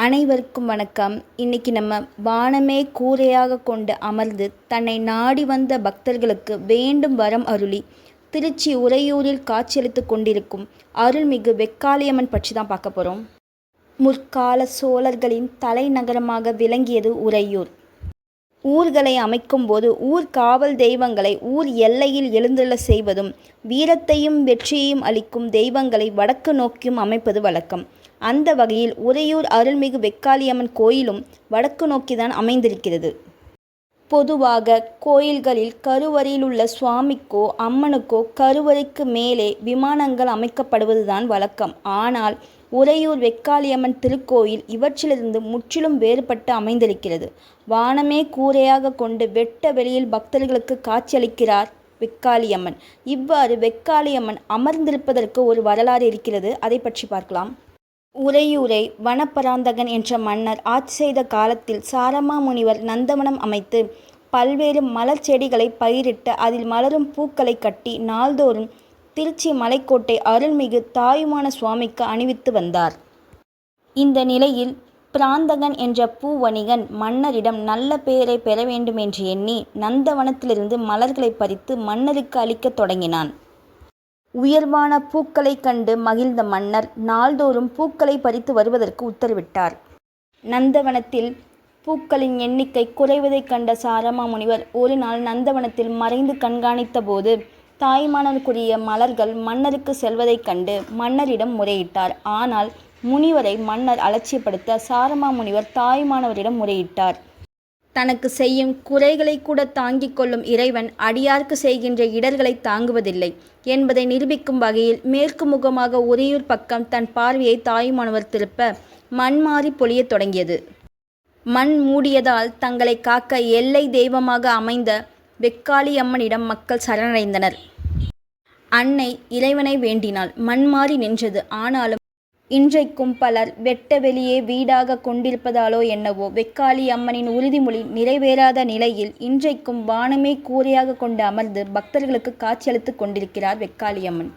அனைவருக்கும் வணக்கம். இன்னைக்கு நம்ம வானமே கூரையாக கொண்டு அமர்ந்து தன்னை நாடி வந்த பக்தர்களுக்கு வேண்டும் வரம் அருளி திருச்சி உறையூரில் காட்சியளித்து கொண்டிருக்கும் அருள்மிகு வெக்காளியம்மன் பற்றி தான் பார்க்க போகிறோம். முற்கால சோழர்களின் தலைநகரமாக விளங்கியது உறையூர். ஊர்களை அமைக்கும் போது ஊர் காவல் தெய்வங்களை ஊர் எல்லையில் எழுந்தருள செய்வதும் வீரத்தையும் வெற்றியையும் அளிக்கும் தெய்வங்களை வடக்கு நோக்கியும் அமைப்பது வழக்கம். அந்த வகையில் உறையூர் அருள்மிகு வெக்காளியம்மன் கோயிலும் வடக்கு நோக்கிதான் அமைந்திருக்கிறது. பொதுவாக கோயில்களில் கருவறையில் உள்ள சுவாமிக்கோ அம்மனுக்கோ கருவறைக்கு மேலே விமானங்கள் அமைக்கப்படுவதுதான் வழக்கம். ஆனால் உறையூர் வெக்காளியம்மன் திருக்கோயில் இவற்றிலிருந்து முற்றிலும் வேறுபட்டு அமைந்திருக்கிறது. வானமே கூரையாக கொண்டு வெட்ட வெளியில் பக்தர்களுக்கு காட்சியளிக்கிறார் வெக்காளியம்மன். இவ்வாறு வெக்காளியம்மன் அமர்ந்திருப்பதற்கு ஒரு வரலாறு இருக்கிறது. அதை பற்றி பார்க்கலாம். உறையூரை வனப்பராந்தகன் என்ற மன்னர் ஆட்சி செய்த காலத்தில் சாரமா முனிவர் நந்தவனம் அமைத்து பல்வேறு மலர் செடிகளை பயிரிட்டு அதில் மலரும் பூக்களை கட்டி நாள்தோறும் திருச்சி மலைக்கோட்டை அருள்மிகு தாயுமான சுவாமிக்கு அணிவித்து வந்தார். இந்த நிலையில் பிராந்தகன் என்ற பூ வணிகன் மன்னரிடம் நல்ல பெயரை பெற வேண்டும் என்று எண்ணி நந்தவனத்திலிருந்து மலர்களை பறித்து மன்னருக்கு அளிக்க தொடங்கினான். உயர்வான பூக்களை கண்டு மகிழ்ந்த மன்னர் நாள்தோறும் பூக்களை பறித்து வருவதற்கு உத்தரவிட்டார். நந்தவனத்தில் பூக்களின் எண்ணிக்கை குறைவதைக் கண்ட சாரமா முனிவர் ஒரு நாள் நந்தவனத்தில் மறைந்து கண்காணித்த போது தாய்மானவருக்குரிய மலர்கள் மன்னருக்கு செல்வதைக் கண்டு மன்னரிடம் முறையிட்டார். ஆனால் முனிவரை மன்னர் அலட்சியப்படுத்த சாரமா முனிவர் தாய்மானவரிடம் முறையிட்டார். தனக்கு செய்யும் குறைகளை கூட தாங்கிக் கொள்ளும் இறைவன் அடியார்க்கு செய்கின்ற இடர்களை தாங்குவதில்லை என்பதை நிரூபிக்கும் வகையில் மேற்கு முகமாக உறையூர் பக்கம் தன் பார்வையை தாயுமானவர் திருப்ப மண் மாறி பொழியத் தொடங்கியது. மண் மூடியதால் தங்களை காக்க எல்லை தெய்வமாக அமைந்த வெக்காளியம்மனிடம் மக்கள் சரணடைந்தனர். அன்னை இறைவனை வேண்டினாள். மண் மாறி நின்றது. ஆனாலும் இன்றைக்கும் பலர் வெட்ட வெளியே வீடாக கொண்டிருப்பதாலோ என்னவோ வெக்காளி அம்மனின் உறுதிமொழி நிறைவேறாத நிலையில் இன்றைக்கும் வானமே கூரையாக கொண்டு அமர்ந்து பக்தர்களுக்கு காட்சியளித்து கொண்டிருக்கிறார் வெக்காளியம்மன்.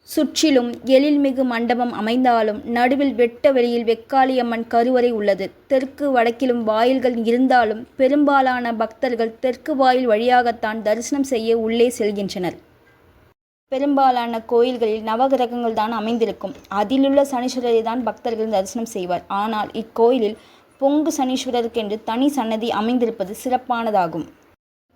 சுற்றிலும் எழில்மிகு மண்டபம் அமைந்தாலும் நடுவில் வெட்ட வெளியில் வெக்காளியம்மன் கருவறை உள்ளது. தெற்கு வடக்கிலும் வாயில்கள் இருந்தாலும் பெரும்பாலான பக்தர்கள் தெற்கு வாயில் வழியாகத்தான் தரிசனம் செய்ய உள்ளே செல்கின்றனர். பெரும்பாலான கோயில்களில் நவகிரகங்கள் தான் அமைந்திருக்கும். அதிலுள்ள சனீஸ்வரரை தான் பக்தர்கள் தரிசனம் செய்வார். ஆனால் இக்கோயிலில் பொங்கு சனீஸ்வரருக்கென்று தனி சன்னதி அமைந்திருப்பது சிறப்பானதாகும்.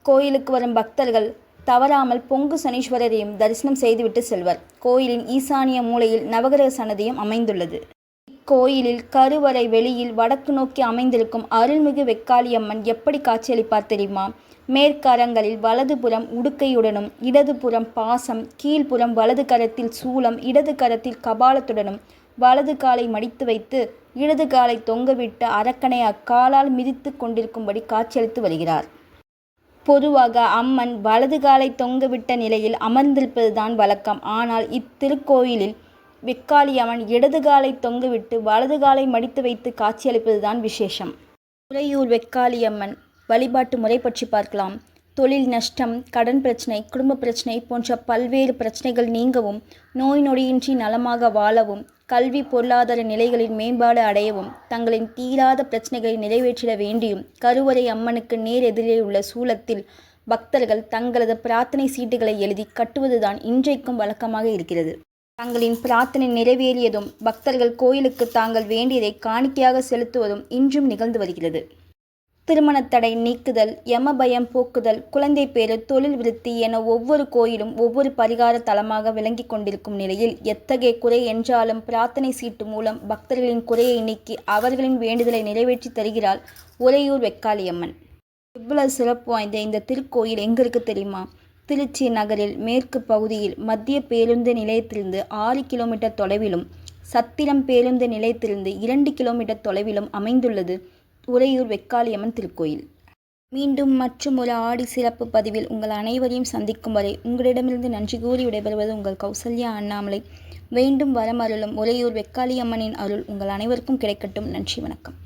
கோயிலுக்கு வரும் பக்தர்கள் தவறாமல் பொங்கு சனீஸ்வரரையும் தரிசனம் செய்துவிட்டு செல்வர். கோயிலின் ஈசானிய மூலையில் நவகிரக சன்னதியும் அமைந்துள்ளது. இக்கோயிலில் கருவறை வெளியில் வடக்கு நோக்கி அமைந்திருக்கும் அருள்மிகு வெக்காளியம்மன் எப்படி காட்சியளிப்பார் தெரியுமா? மேற்கரங்களில் வலதுபுறம் உடுக்கையுடனும் இடதுபுறம் பாசம், கீழ்ப்புறம் வலது கரத்தில் சூலம், இடது கரத்தில் கபாலத்துடனும் வலது காலை மடித்து வைத்து இடது காலை தொங்கவிட்டு அரக்கனை அக்காலால் மிதித்து கொண்டிருக்கும்படி காட்சியளித்து வருகிறார். பொதுவாக அம்மன் வலது காலை தொங்கவிட்ட நிலையில் அமர்ந்திருப்பதுதான் வழக்கம். ஆனால் இத்திருக்கோயிலில் வெக்காளியம்மன் இடது காலை தொங்கவிட்டு வலது காலை மடித்து வைத்து காட்சியளிப்பதுதான் விசேஷம். உறையூர் வெக்காளியம்மன் வழிபாட்டு முறை பற்றி பார்க்கலாம். தொழில் நஷ்டம், கடன் பிரச்சனை, குடும்ப பிரச்சனை போன்ற பல்வேறு பிரச்சனைகள் நீங்கவும், நோய் நொடியின்றி நலமாக வாழவும், கல்வி பொருளாதார நிலைகளின் மேம்பாடு அடையவும், தங்களின் தீராத பிரச்சனைகளை நிறைவேற்றிட வேண்டியும் கருவறை அம்மனுக்கு நேர் எதிரே உள்ள சூலத்தில் பக்தர்கள் தங்களது பிரார்த்தனை சீட்டுகளை எழுதி கட்டுவதுதான் இன்றைக்கும் வழக்கமாக இருக்கிறது. தங்களின் பிரார்த்தனை நிறைவேறியதும் பக்தர்கள் கோயிலுக்கு தாங்கள் வேண்டியதை காணிக்கையாக செலுத்துவதும் இன்றும் நிகழ்ந்து வருகிறது. திருமணத்தடை நீக்குதல், யமபயம் போக்குதல், குழந்தை பேறு, தொழில் விருத்தி என ஒவ்வொரு கோயிலும் ஒவ்வொரு பரிகார தலமாக விளங்கி கொண்டிருக்கும் நிலையில் எத்தகைய குறை என்றாலும் பிரார்த்தனை சீட்டு மூலம் பக்தர்களின் குறையை நீக்கி அவர்களின் வேண்டுதலை நிறைவேற்றி தருகிறாள் உறையூர் வெக்காளியம்மன். இவ்வளவு சிறப்பு வாய்ந்த இந்த திருக்கோயில் எங்கே இருக்கு தெரியுமா? திருச்சி நகரில் மேற்கு பகுதியில் மத்திய பேருந்து நிலையத்திலிருந்து 6 கிலோமீட்டர் தொலைவிலும் சத்திரம் பேருந்து நிலையத்திலிருந்து 2 கிலோமீட்டர் தொலைவிலும் அமைந்துள்ளது உறையூர் வெக்காளியம்மன் திருக்கோயில். மீண்டும் மற்றும் ஒரு ஆடி சிறப்பு பதிவில் உங்கள் அனைவரையும் சந்திக்கும் வரை உங்களிடமிருந்து நன்றி கூறி விடைபெறுவது உங்கள் கௌசல்யா அண்ணாமலை. வேண்டும் வரமருளும் உறையூர் வெக்காளியம்மனின் அருள் உங்கள் அனைவருக்கும் கிடைக்கட்டும். நன்றி, வணக்கம்.